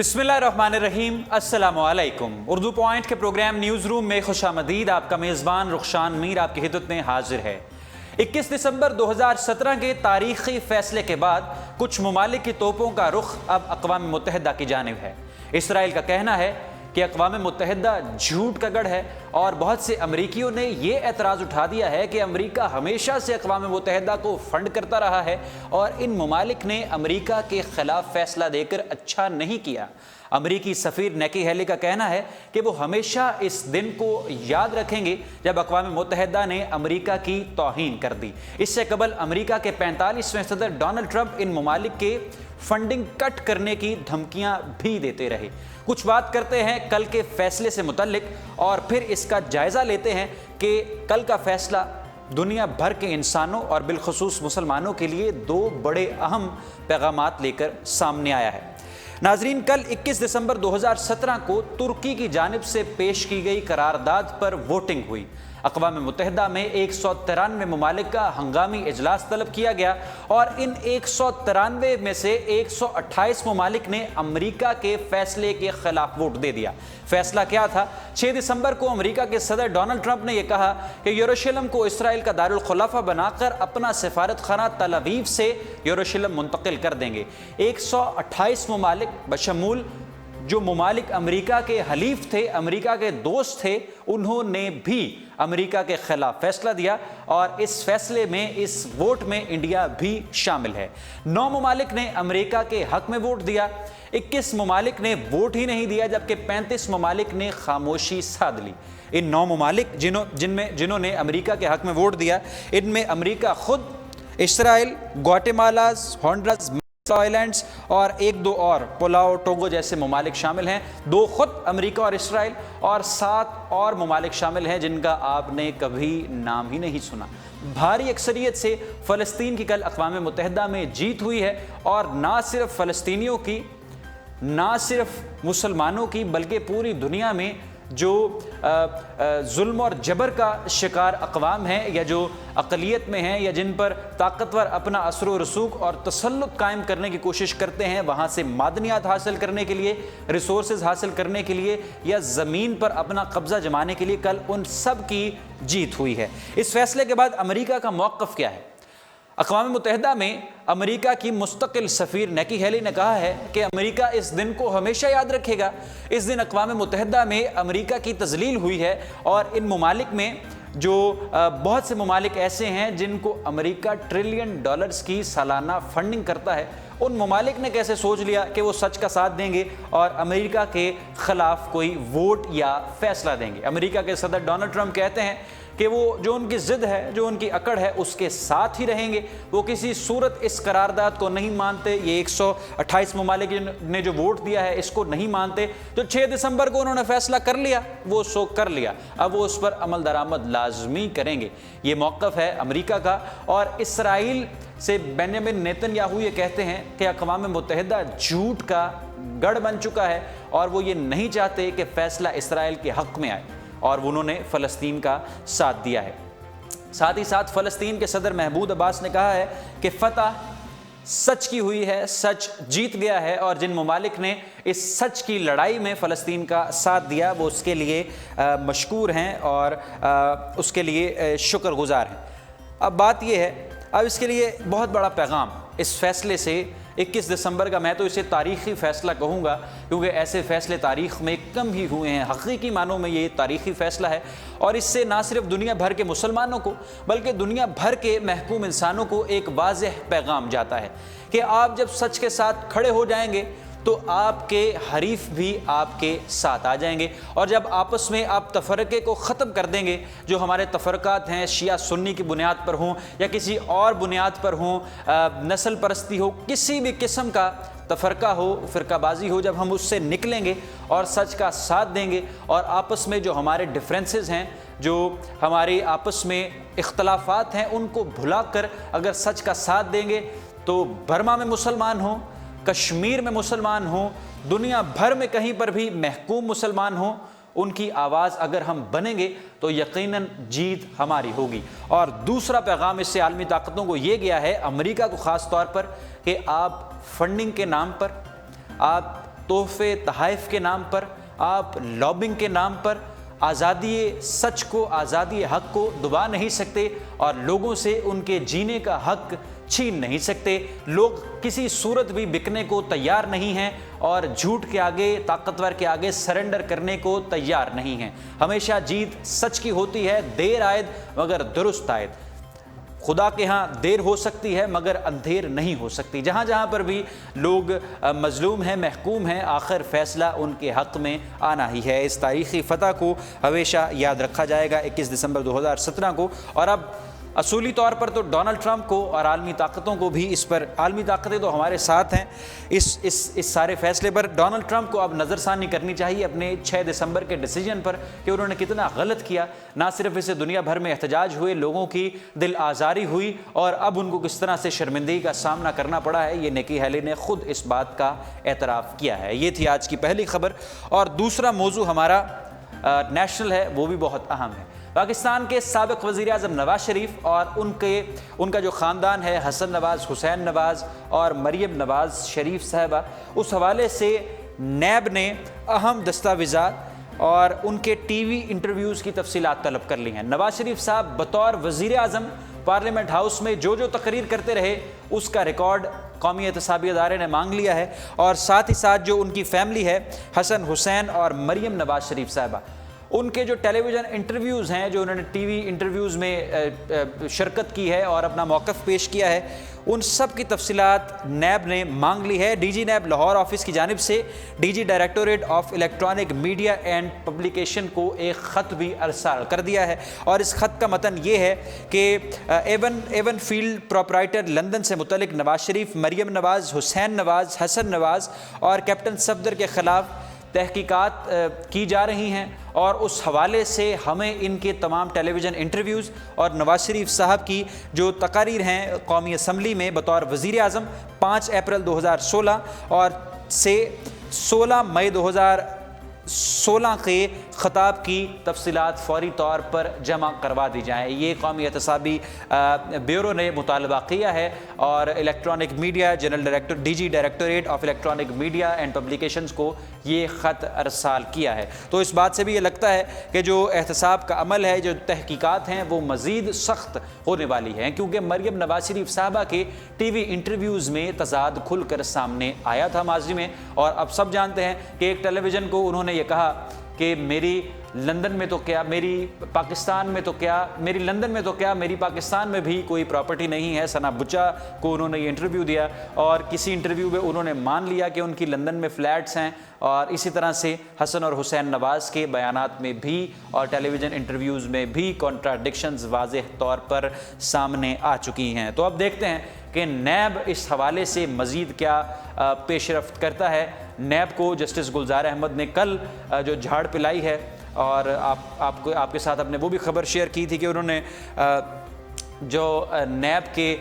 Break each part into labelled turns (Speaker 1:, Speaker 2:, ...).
Speaker 1: بسم اللہ الرحمن الرحیم، السلام علیکم۔ اردو پوائنٹ کے پروگرام نیوز روم میں خوش آمدید۔ آپ کا میزبان رخشان میر آپ کی خدمت میں حاضر ہے۔ 21 دسمبر 2017 کے تاریخی فیصلے کے بعد کچھ ممالک کی توپوں کا رخ اب اقوام متحدہ کی جانب ہے۔ اسرائیل کا کہنا ہے کہ اقوام متحدہ جھوٹ کا گڑھ ہے، اور بہت سے امریکیوں نے یہ اعتراض اٹھا دیا ہے کہ امریکہ ہمیشہ سے اقوام متحدہ کو فنڈ کرتا رہا ہے اور ان ممالک نے امریکہ کے خلاف فیصلہ دے کر اچھا نہیں کیا۔ امریکی سفیر نیکی ہیلی کا کہنا ہے کہ وہ ہمیشہ اس دن کو یاد رکھیں گے جب اقوام متحدہ نے امریکہ کی توہین کر دی۔ اس سے قبل امریکہ کے 45ویں صدر ڈونلڈ ٹرمپ ان ممالک کے فنڈنگ کٹ کرنے کی دھمکیاں بھی دیتے رہے۔ کچھ بات کرتے ہیں کل کے فیصلے سے متعلق اور پھر اس کا جائزہ لیتے ہیں کہ کل کا فیصلہ دنیا بھر کے انسانوں اور بالخصوص مسلمانوں کے لیے دو بڑے اہم پیغامات لے کر سامنے آیا ہے۔ ناظرین، کل 21 دسمبر 2017 کو ترکی کی جانب سے پیش کی گئی قرارداد پر ووٹنگ ہوئی۔ اقوام متحدہ میں 193 ممالک کا ہنگامی اجلاس طلب کیا گیا اور ان 193 میں سے 128 ممالک نے امریکہ کے فیصلے کے خلاف ووٹ دے دیا۔ فیصلہ کیا تھا؟ 6 دسمبر کو امریکہ کے صدر ڈونلڈ ٹرمپ نے یہ کہا کہ یروشلم کو اسرائیل کا دارالخلافہ بنا کر اپنا سفارت خانہ تل ابیب سے یروشلم منتقل کر دیں گے۔ 128 ممالک بشمول جو ممالک امریکہ کے حلیف تھے، امریکہ کے دوست تھے، انہوں نے بھی امریکہ کے خلاف فیصلہ دیا اور اس فیصلے میں، اس ووٹ میں انڈیا بھی شامل ہے۔ 9 ممالک نے امریکہ کے حق میں ووٹ دیا، 21 ممالک نے ووٹ ہی نہیں دیا، جبکہ 35 ممالک نے خاموشی سادھ لی۔ ان 9 ممالک جنہوں نے امریکہ کے حق میں ووٹ دیا، ان میں امریکہ خود، اسرائیل، گواٹیمالا، ہونڈرس، آئلینڈز اور 1-2 اور پلاؤ، ٹوگو جیسے ممالک شامل ہیں۔ 2 خود امریکہ اور اسرائیل، اور 7 اور ممالک شامل ہیں جن کا آپ نے کبھی نام ہی نہیں سنا۔ بھاری اکثریت سے فلسطین کی کل اقوام متحدہ میں جیت ہوئی ہے، اور نہ صرف فلسطینیوں کی، نہ صرف مسلمانوں کی، بلکہ پوری دنیا میں جو ظلم اور جبر کا شکار اقوام ہیں، یا جو اقلیت میں ہیں، یا جن پر طاقتور اپنا اثر و رسوخ اور تسلط قائم کرنے کی کوشش کرتے ہیں، وہاں سے معدنیات حاصل کرنے کے لیے، ریسورسز حاصل کرنے کے لیے، یا زمین پر اپنا قبضہ جمانے کے لیے، کل ان سب کی جیت ہوئی ہے۔ اس فیصلے کے بعد امریکہ کا موقف کیا ہے؟ اقوام متحدہ میں امریکہ کی مستقل سفیر نیکی ہیلی نے کہا ہے کہ امریکہ اس دن کو ہمیشہ یاد رکھے گا۔ اس دن اقوام متحدہ میں امریکہ کی تذلیل ہوئی ہے، اور ان ممالک میں جو بہت سے ممالک ایسے ہیں جن کو امریکہ $1 ٹریلین کی سالانہ فنڈنگ کرتا ہے، ان ممالک نے کیسے سوچ لیا کہ وہ سچ کا ساتھ دیں گے اور امریکہ کے خلاف کوئی ووٹ یا فیصلہ دیں گے۔ امریکہ کے صدر ڈونلڈ ٹرمپ کہتے ہیں کہ وہ جو ان کی ضد ہے، جو ان کی اکڑ ہے، اس کے ساتھ ہی رہیں گے۔ وہ کسی صورت اس قرارداد کو نہیں مانتے۔ یہ 128 ممالک نے جو ووٹ دیا ہے، اس کو نہیں مانتے۔ تو 6 دسمبر کو انہوں نے فیصلہ کر لیا، وہ سو کر لیا، اب وہ اس پر عمل درآمد لازمی کریں گے۔ یہ موقف ہے امریکہ کا۔ اور اسرائیل سے بنیامین نیتن یاہو یہ کہتے ہیں کہ اقوام متحدہ جھوٹ کا گڑھ بن چکا ہے، اور وہ یہ نہیں چاہتے کہ فیصلہ اسرائیل کے حق میں آئے، اور انہوں نے فلسطین کا ساتھ دیا ہے۔ ساتھ ہی ساتھ فلسطین کے صدر محمود عباس نے کہا ہے کہ فتح سچ کی ہوئی ہے، سچ جیت گیا ہے، اور جن ممالک نے اس سچ کی لڑائی میں فلسطین کا ساتھ دیا وہ اس کے لیے مشکور ہیں اور اس کے لیے شکر گزار ہیں۔ اب بات یہ ہے، اب اس کے لیے بہت بڑا پیغام اس فیصلے سے 21 دسمبر کا، میں تو اسے تاریخی فیصلہ کہوں گا، کیونکہ ایسے فیصلے تاریخ میں کم ہی ہوئے ہیں۔ حقیقی معنوں میں یہ تاریخی فیصلہ ہے، اور اس سے نہ صرف دنیا بھر کے مسلمانوں کو بلکہ دنیا بھر کے محکوم انسانوں کو ایک واضح پیغام جاتا ہے کہ آپ جب سچ کے ساتھ کھڑے ہو جائیں گے تو آپ کے حریف بھی آپ کے ساتھ آ جائیں گے، اور جب آپس میں آپ تفرقے کو ختم کر دیں گے، جو ہمارے تفرقات ہیں، شیعہ سنی کی بنیاد پر ہوں یا کسی اور بنیاد پر ہوں، نسل پرستی ہو، کسی بھی قسم کا تفرقہ ہو، فرقہ بازی ہو، جب ہم اس سے نکلیں گے اور سچ کا ساتھ دیں گے، اور آپس میں جو ہمارے ڈفرینسز ہیں، جو ہماری آپس میں اختلافات ہیں، ان کو بھلا کر اگر سچ کا ساتھ دیں گے، تو برما میں مسلمان ہوں، کشمیر میں مسلمان ہوں، دنیا بھر میں کہیں پر بھی محکوم مسلمان ہوں، ان کی آواز اگر ہم بنیں گے تو یقیناً جیت ہماری ہوگی۔ اور دوسرا پیغام اس سے عالمی طاقتوں کو یہ گیا ہے، امریکہ کو خاص طور پر، کہ آپ فنڈنگ کے نام پر، آپ تحفے تحائف کے نام پر، آپ لابنگ کے نام پر آزادی سچ کو، آزادی حق کو دبا نہیں سکتے اور لوگوں سے ان کے جینے کا حق چھین نہیں سکتے۔ لوگ کسی صورت بھی بکنے کو تیار نہیں ہیں اور جھوٹ کے آگے، طاقتور کے آگے سرنڈر کرنے کو تیار نہیں ہیں۔ ہمیشہ جیت سچ کی ہوتی ہے، دیر آئد مگر درست آئد۔ خدا کے ہاں دیر ہو سکتی ہے مگر اندھیر نہیں ہو سکتی۔ جہاں جہاں پر بھی لوگ مظلوم ہیں، محکوم ہیں، آخر فیصلہ ان کے حق میں آنا ہی ہے۔ اس تاریخی فتح کو ہمیشہ یاد رکھا جائے گا 21 دسمبر 2017 کو۔ اور اب اصولی طور پر تو ڈونلڈ ٹرمپ کو اور عالمی طاقتوں کو بھی اس پر، عالمی طاقتیں تو ہمارے ساتھ ہیں اس سارے فیصلے پر، ڈونلڈ ٹرمپ کو اب نظر ثانی کرنی چاہیے اپنے 6 دسمبر کے ڈیسیجن پر کہ انہوں نے کتنا غلط کیا۔ نہ صرف اسے دنیا بھر میں احتجاج ہوئے، لوگوں کی دل آزاری ہوئی اور اب ان کو کس طرح سے شرمندگی کا سامنا کرنا پڑا ہے، یہ نکی ہیلی نے خود اس بات کا اعتراف کیا ہے۔ یہ تھی آج کی پہلی خبر۔ اور دوسرا موضوع ہمارا نیشنل ہے، وہ بھی بہت اہم ہے۔ پاکستان کے سابق وزیر اعظم نواز شریف اور ان کا جو خاندان ہے، حسن نواز، حسین نواز اور مریم نواز شریف صاحبہ، اس حوالے سے نیب نے اہم دستاویزات اور ان کے ٹی وی انٹرویوز کی تفصیلات طلب کر لی ہیں۔ نواز شریف صاحب بطور وزیر اعظم پارلیمنٹ ہاؤس میں جو تقریر کرتے رہے اس کا ریکارڈ قومی احتسابی ادارے نے مانگ لیا ہے، اور ساتھ ہی ساتھ جو ان کی فیملی ہے، حسن حسین اور مریم نواز شریف صاحبہ، ان کے جو ٹیلی ویژن انٹرویوز ہیں، جو انہوں نے ٹی وی انٹرویوز میں شرکت کی ہے اور اپنا موقف پیش کیا ہے، ان سب کی تفصیلات نیب نے مانگ لی ہے۔ D G NAB Lahore office کی جانب سے D G directorate of electronic media and publication کو ایک خط بھی ارسال کر دیا ہے، اور اس خط کا متن یہ ہے کہ ایون فیلڈ پروپرائٹر لندن سے متعلق نواز شریف، مریم نواز، حسین نواز، حسن نواز اور کیپٹن صفدر کے خلاف تحقیقات کی جا رہی ہیں، اور اس حوالے سے ہمیں ان کے تمام ٹیلی ویژن انٹرویوز اور نواز شریف صاحب کی جو تقاریر ہیں قومی اسمبلی میں بطور وزیر اعظم 5 اپریل 2016 اور سے 16 مئی 2016 کے خطاب کی تفصیلات فوری طور پر جمع کروا دی جائیں۔ یہ قومی احتسابی بیورو نے مطالبہ کیا ہے، اور electronic media general director D G directorate of electronic media and publications کو یہ خط ارسال کیا ہے۔ تو اس بات سے بھی یہ لگتا ہے کہ جو احتساب کا عمل ہے، جو تحقیقات ہیں، وہ مزید سخت ہونے والی ہیں، کیونکہ مریم نواز شریف صاحبہ کے ٹی وی انٹرویوز میں تضاد کھل کر سامنے آیا تھا ماضی میں، اور اب سب جانتے ہیں کہ ایک ٹیلی ویژن کو انہوں نے یہ کہا کہ میری لندن میں تو کیا، میری پاکستان میں تو کیا، میری لندن میں تو کیا، میری پاکستان میں بھی کوئی پراپرٹی نہیں ہے۔ ثنا بچا کو انہوں نے یہ انٹرویو دیا، اور کسی انٹرویو میں انہوں نے مان لیا کہ ان کی لندن میں فلیٹس ہیں، اور اسی طرح سے حسن اور حسین نواز کے بیانات میں بھی اور ٹیلی ویژن انٹرویوز میں بھی کنٹراڈکشنز واضح طور پر سامنے آ چکی ہیں۔ تو اب دیکھتے ہیں کہ نیب اس حوالے سے مزید کیا پیش رفت کرتا ہے۔ نیب کو جسٹس گلزار احمد نے کل جو جھاڑ پلائی ہے، اور آپ کے ساتھ اپنے وہ بھی خبر شیئر کی تھی کہ انہوں نے جو نیب کے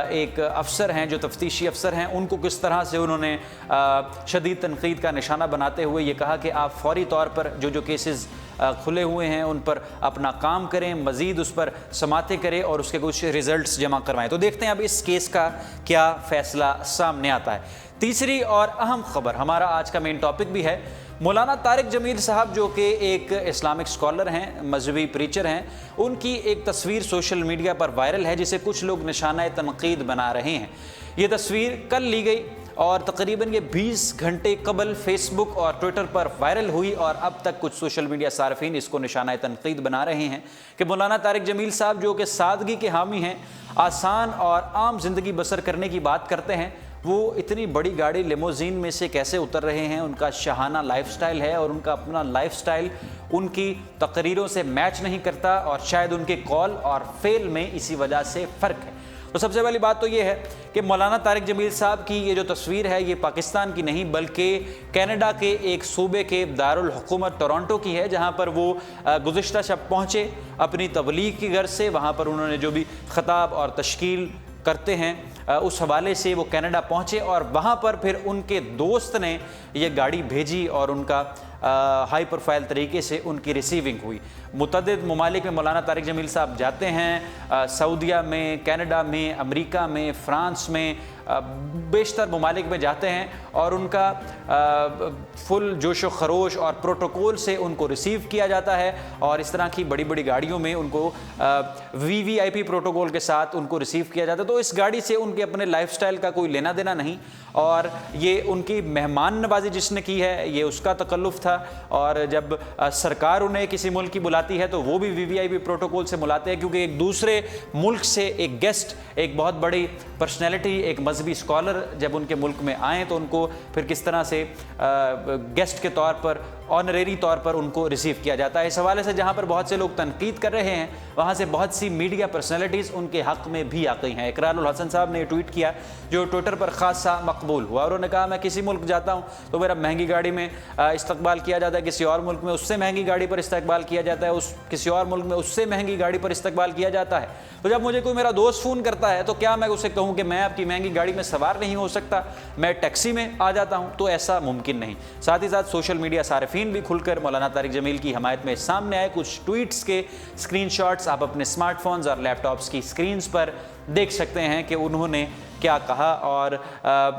Speaker 1: ایک افسر ہیں، جو تفتیشی افسر ہیں، ان کو کس طرح سے انہوں نے شدید تنقید کا نشانہ بناتے ہوئے یہ کہا کہ آپ فوری طور پر جو کیسز کھلے ہوئے ہیں ان پر اپنا کام کریں، مزید اس پر سماعتیں کریں اور اس کے کچھ ریزلٹس جمع کروائیں۔ تو دیکھتے ہیں اب اس کیس کا کیا فیصلہ سامنے آتا ہے۔ تیسری اور اہم خبر ہمارا آج کا مین ٹاپک بھی ہے۔ مولانا طارق جمیل صاحب، جو کہ ایک اسلامک اسکالر ہیں، مذہبی پریچر ہیں، ان کی ایک تصویر سوشل میڈیا پر وائرل ہے جسے کچھ لوگ نشانہ تنقید بنا رہے ہیں۔ یہ تصویر کل لی گئی اور تقریباً یہ 20 گھنٹے قبل فیس بک اور ٹویٹر پر وائرل ہوئی، اور اب تک کچھ سوشل میڈیا صارفین اس کو نشانہ تنقید بنا رہے ہیں کہ مولانا طارق جمیل صاحب، جو کہ سادگی کے حامی ہیں، آسان اور عام زندگی بسر کرنے کی بات کرتے ہیں، وہ اتنی بڑی گاڑی لیموزین میں سے کیسے اتر رہے ہیں؟ ان کا شاہانہ لائف سٹائل ہے، اور ان کا اپنا لائف سٹائل ان کی تقریروں سے میچ نہیں کرتا، اور شاید ان کے کال اور فیل میں اسی وجہ سے فرق ہے۔ تو سب سے پہلی بات تو یہ ہے کہ مولانا طارق جمیل صاحب کی یہ جو تصویر ہے، یہ پاکستان کی نہیں بلکہ کینیڈا کے ایک صوبے کے دارالحکومت ٹورانٹو کی ہے، جہاں پر وہ گزشتہ شب پہنچے اپنی تبلیغ کی غرض سے۔ وہاں پر انہوں نے جو بھی خطاب اور تشکیل کرتے ہیں اس حوالے سے وہ کینیڈا پہنچے اور وہاں پر پھر ان کے دوست نے یہ گاڑی بھیجی اور ان کا ہائی پروفائل طریقے سے ان کی ریسیونگ ہوئی۔ متعدد ممالک میں مولانا طارق جمیل صاحب جاتے ہیں، سعودیہ میں، کینیڈا میں، امریکہ میں، فرانس میں، بیشتر ممالک میں جاتے ہیں اور ان کا فل جوش و خروش اور پروٹوکول سے ان کو ریسیو کیا جاتا ہے، اور اس طرح کی بڑی بڑی گاڑیوں میں ان کو وی آئی پی پروٹوکول کے ساتھ ان کو ریسیو کیا جاتا ہے۔ تو اس گاڑی سے ان کے اپنے لائف سٹائل کا کوئی لینا دینا نہیں، اور یہ ان کی مہمان نوازی جس نے کی ہے یہ اس کا تکلف تھا، اور جب سرکار انہیں کسی ملک کی بلاتی ہے تو وہ بھی وی آئی پی پروٹوکول سے بلاتے ہیں، کیونکہ ایک دوسرے ملک سے ایک گیسٹ، ایک بہت بڑی پرسنالٹی، ایک مذہبی اسکالر جب ان کے ملک میں آئیں تو ان کو پھر کس طرح سے گیسٹ کے طور پر، آنریری طور پر ان کو ریسیو کیا جاتا ہے۔ اس حوالے سے جہاں پر بہت سے لوگ تنقید کر رہے ہیں، وہاں سے بہت سی میڈیا پرسنالٹیز ان کے حق میں بھی آ گئی ہیں۔ اقرار الحسن صاحب نے یہ ٹویٹ کیا جو ٹویٹر پر خاصا مقبول ہوا، اور انہوں نے کہا میں کسی ملک جاتا ہوں تو میرا مہنگی گاڑی میں استقبال کیا جاتا ہے، کسی اور ملک میں اس سے مہنگی گاڑی پر استقبال کیا جاتا ہے، کسی اور ملک میں اس سے مہنگی گاڑی پر استقبال کیا جاتا ہے۔ تو جب مجھے کوئی میرا دوست فون کرتا ہے تو کیا میں اسے کہوں کہ میں آپ کی مہنگی گاڑی میں سوار نہیں ہو سکتا، میں ٹیکسی میں آ جاتا ہوں؟ تو ایسا ممکن نہیں۔ ساتھ ہی ساتھ سوشل میڈیا صارفین بھی کھل کر مولانا طارق جمیل کی حمایت میں سامنے آئے۔ کچھ ٹویٹس کے اسکرین شاٹس آپ اپنے اسمارٹ فونز اور لیپ ٹاپس کی اسکرینز پر دیکھ سکتے ہیں کہ انہوں نے کیا کہا، اور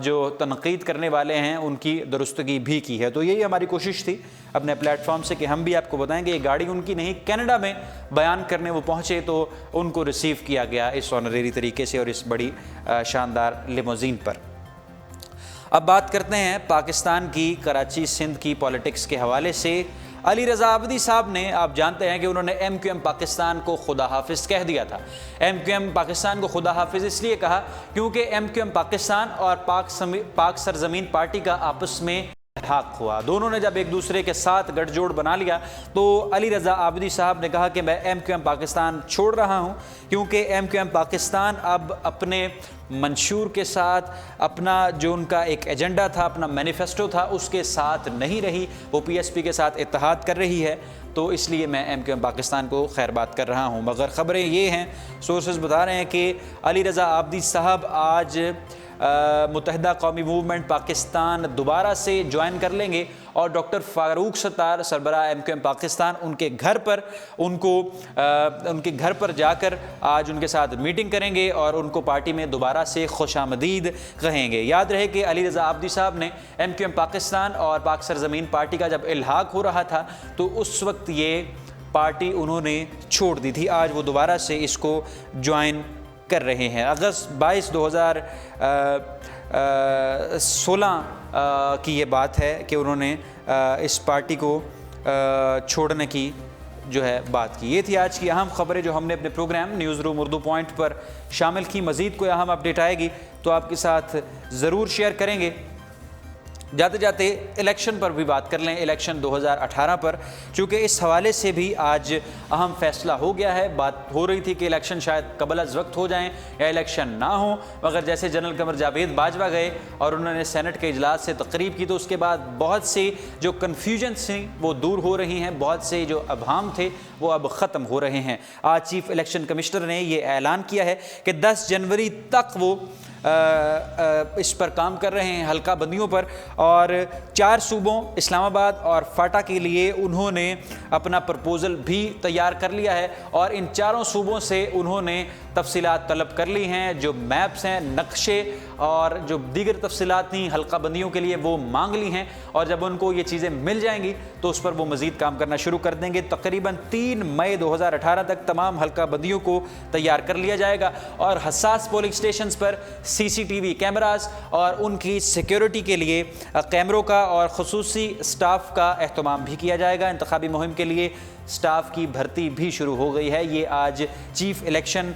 Speaker 1: جو تنقید کرنے والے ہیں ان کی درستگی بھی کی ہے۔ تو یہی ہماری کوشش تھی اپنے پلیٹ فارم سے کہ ہم بھی آپ کو بتائیں کہ یہ گاڑی ان کی نہیں، کینیڈا میں بیان کرنے وہ پہنچے تو ان کو ریسیو کیا گیا اس آنریری طریقے سے اور اس بڑی شاندار لیموزین پر۔ اب بات کرتے ہیں پاکستان کی کراچی سندھ کی پولیٹکس کے حوالے سے۔ علی رضا عابدی صاحب نے، آپ جانتے ہیں کہ انہوں نے ایم کیو ایم پاکستان کو خدا حافظ کہہ دیا تھا۔ ایم کیو ایم پاکستان کو خدا حافظ اس لیے کہا کیونکہ ایم کیو ایم پاکستان اور پاک سرزمین پارٹی کا آپس میں الحاق ہوا، دونوں نے جب ایک دوسرے کے ساتھ گٹھ جوڑ بنا لیا تو علی رضا عابدی صاحب نے کہا کہ میں ایم کیو ایم پاکستان چھوڑ رہا ہوں، کیونکہ ایم کیو ایم پاکستان اب اپنے منشور کے ساتھ، اپنا جو ان کا ایک ایجنڈا تھا، اپنا مینیفیسٹو تھا، اس کے ساتھ نہیں رہی، وہ پی ایس پی کے ساتھ اتحاد کر رہی ہے، تو اس لیے میں ایم کیو ایم پاکستان کو خیر بات کر رہا ہوں۔ مگر خبریں یہ ہیں، سورسز بتا رہے ہیں کہ علی رضا عابدی صاحب آج متحدہ قومی موومنٹ پاکستان دوبارہ سے جوائن کر لیں گے، اور ڈاکٹر فاروق ستار سربراہ ایم کیو ایم پاکستان ان کے گھر پر جا کر آج ان کے ساتھ میٹنگ کریں گے اور ان کو پارٹی میں دوبارہ سے خوش آمدید کہیں گے۔ یاد رہے کہ علی رضا عابدی صاحب نے ایم کیو ایم پاکستان اور پاک سرزمین پارٹی کا جب الحاق ہو رہا تھا تو اس وقت یہ پارٹی انہوں نے چھوڑ دی تھی، آج وہ دوبارہ سے اس کو جوائن کر رہے ہیں۔ اگست 22 2016 کی یہ بات ہے کہ انہوں نے اس پارٹی کو چھوڑنے کی جو ہے بات کی۔ یہ تھی آج کی اہم خبریں جو ہم نے اپنے program newsroom Urdu point پر شامل کی۔ مزید کوئی اہم اپڈیٹ آئے گی تو آپ کے ساتھ ضرور شیئر کریں گے۔ جاتے جاتے الیکشن پر بھی بات کر لیں، الیکشن 2018 پر، چونکہ اس حوالے سے بھی آج اہم فیصلہ ہو گیا ہے۔ بات ہو رہی تھی کہ الیکشن شاید قبل از وقت ہو جائیں یا الیکشن نہ ہوں، مگر جیسے جنرل قمر جاوید باجوہ گئے اور انہوں نے سینٹ کے اجلاس سے تقریب کی تو اس کے بعد بہت سے جو کنفیوژنس تھیں وہ دور ہو رہی ہیں، بہت سے جو ابہام تھے وہ اب ختم ہو رہے ہیں۔ آج چیف الیکشن کمشنر نے یہ اعلان کیا ہے کہ 10 جنوری تک وہ اس پر کام کر رہے ہیں، حلقہ بندیوں پر، اور 4 صوبوں اسلام آباد اور فاٹا کے لیے انہوں نے اپنا پرپوزل بھی تیار کر لیا ہے، اور ان 4 صوبوں سے انہوں نے تفصیلات طلب کر لی ہیں، جو میپس ہیں، نقشے اور جو دیگر تفصیلات تھیں حلقہ بندیوں کے لیے وہ مانگ لی ہیں، اور جب ان کو یہ چیزیں مل جائیں گی تو اس پر وہ مزید کام کرنا شروع کر دیں گے۔ تقریباً 3 مئی 2018 تک تمام حلقہ بندیوں کو تیار کر لیا جائے گا، اور حساس پولنگ سٹیشنز پر سی سی ٹی وی کیمراز اور ان کی سیکیورٹی کے لیے کیمروں کا اور خصوصی سٹاف کا اہتمام بھی کیا جائے گا۔ انتخابی مہم کے لیے سٹاف کی بھرتی بھی شروع ہو گئی ہے۔ یہ آج چیف الیکشن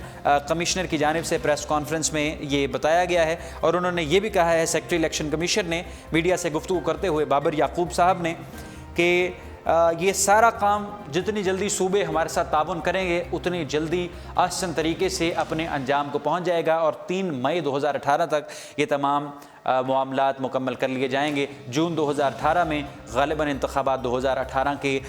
Speaker 1: کمشنر کی جانب سے پریس کانفرنس میں یہ بتایا گیا ہے، اور انہوں نے یہ بھی کہا ہے، سیکرٹری الیکشن کمیشن نے میڈیا سے گفتگو کرتے ہوئے بابر یعقوب صاحب نے، کہ یہ سارا کام جتنی جلدی صوبے ہمارے ساتھ تعاون کریں گے اتنی جلدی احسن طریقے سے اپنے انجام کو پہنچ جائے گا، اور 3 مئی 2018 تک یہ تمام معاملات مکمل کر لیے جائیں گے۔ جون 2018 میں غالباً انتخابات 2018 کے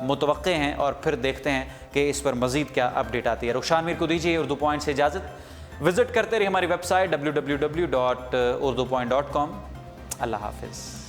Speaker 1: متوقع ہیں، اور پھر دیکھتے ہیں کہ اس پر مزید کیا اپڈیٹ آتی ہے۔ رخشان میر کو دیجیے اردو پوائنٹ سے اجازت، وزٹ کرتے رہیے ہماری ویب سائٹ www.urduPoint.com. اللہ حافظ.